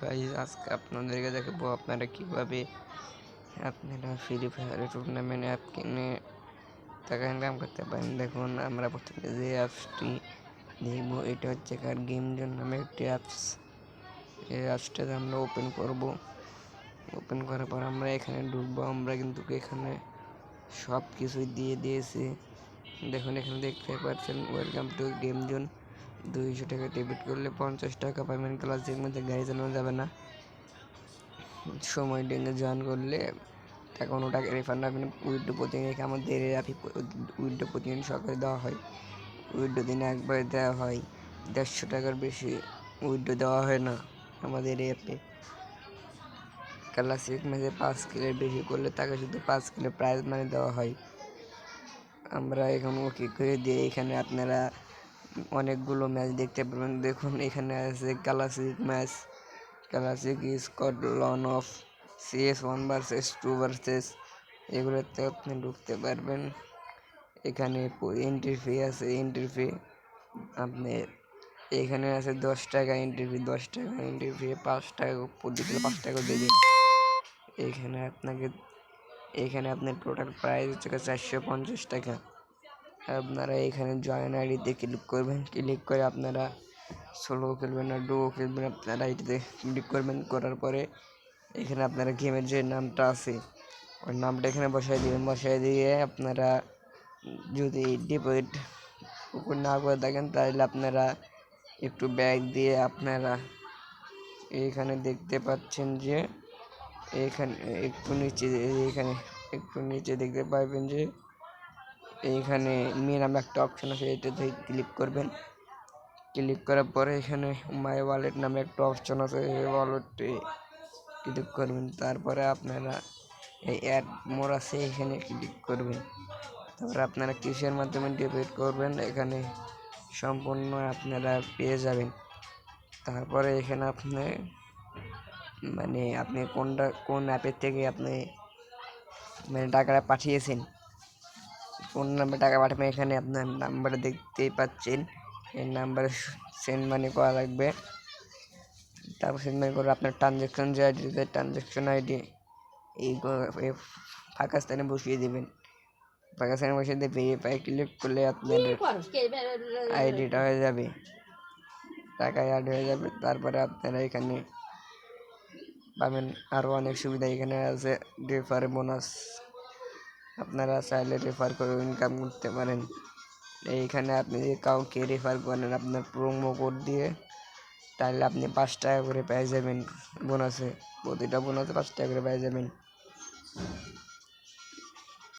Guys আজকে আপনাদেরকে দেখাবো আপনারা কিভাবে আপনারা ফ্রি ফায়ার টুর্নামেন্ট অ্যাপ কিনে টাকা ইনকাম করতে পারেন। দেখুন আমরা প্রথমে যে অ্যাপসটি দেখব এটা হচ্ছে কার গেম জোন নামে একটি অ্যাপস। এই অ্যাপসটাকে আমরা ওপেন করব। ওপেন করার পর আমরা এখানে ঢুকবো। আমরা কিন্তু এখানে সব কিছুই দিয়ে দিয়েছি। দেখুন এখানে দেখতে পাচ্ছেন ওয়েলকাম টু গেম জোন। 200 টাকা ডেবিট করলে 50 টাকা পাবেন। ক্লাসের মধ্যে গাড়ি চালানো যাবে না। সময় ডেঙ্গে জয়েন করলে কোনো টাকা রিফান্ড হবে না। উইড্রো প্রতিদিন আমাদের উইড্রো প্রতিদিন সকালে দেওয়া হয়। উইড্রো দিনে একবার দেওয়া হয়। 150 টাকার বেশি উইড্রো দেওয়া হয় না আমাদের অ্যাপে। ক্লাসিক ম্যাচে 5 কিলের বেশি করলে তাকে শুধু 5 কিলো প্রাইজ মানি দেওয়া হয়। আমরা এখন ওকে করে দিয়ে এখানে আপনারা অনেকগুলো ম্যাচ দেখতে পাবেন। দেখুন এখানে আছে classic match, classic Scotland of CS1 versus 2 versus, এগুলোতে আপনি ঢুকতে পারবেন। এখানে এন্ট্রি ফি আছে। এন্ট্রি ফি আপনি এখানে আছে 10 টাকা এন্ট্রি ফি। 10 টাকা এন্ট্রি ফি 5 টাকা প্রতি কিলো 5 টাকা দেবে। এখানে আপনার টোটাল প্রাইস হচ্ছে 450 টাকা। আপনারা এখানে জয়েন আইডিতে ক্লিক করবেন। ক্লিক করে আপনারা সোলো খেলবেন না ডুও খেলবেন, আপনারা আইডিতে ক্লিক করবেন। করার পরে এখানে আপনারা গেমের যে নামটা আছে ওই নামটা এখানে বসাই দিবেন। বসাই দিয়ে আপনারা যদি ডিপোজিট না করে থাকেন তাহলে আপনারা একটু ব্যাগ দিয়ে আপনারা এইখানে দেখতে পাচ্ছেন যে এখানে একটু নিচে দেখতে পাবেন যে এইখানে মেন নামে একটা অপশন আছে, এটাতে ক্লিক করবেন। ক্লিক করার পরে এখানে মাই ওয়ালেট নামে একটা অপশন আছে, এই ওয়ালেটে ক্লিক করবেন। তারপরে আপনারা এই অ্যাড মোর আছে এখানে ক্লিক করবেন। তারপরে আপনারা কিসের মাধ্যমে ডিপোজিট করবেন এখানে সম্পূর্ণ আপনারা পেয়ে যাবেন। তারপরে এখানে আপনি কোন অ্যাপের থেকে আপনি টাকাটা পাঠিয়েছেন, কোন নাম্বারে টাকা পাঠাবেন এখানে আপনার নাম্বারে দেখতেই পাচ্ছেন। এই নাম্বারে সেন্ড মানি করা লাগবে। তারপর সেন্ড মানি করে আপনার ট্রানজ্যাকশন যে আইডি, ট্রানজ্যাকশন আইডি এই ফাঁকা স্থানে বসিয়ে দেবেন। ফাঁকা স্থানে বসিয়ে দিয়ে ভেরিফাই ক্লিক করলে আপনার আইডিটা হয়ে যাবে, টাকা অ্যাড হয়ে যাবে। তারপরে আপনারা এখানে পাবেন আরও অনেক সুবিধা। এখানে আছে রেফার বোনাস, আপনারা চাইলে রেফার করে ইনকাম করতে পারেন। এইখানে আপনি যদি কাউকে রেফার করেন আপনার প্রোমো কোড দিয়ে, তাহলে আপনি 5 টাকা করে পেয়ে যাবেন বোনাসে। প্রতিটা বোনাসে 5 টাকা করে পেয়ে যাবেন।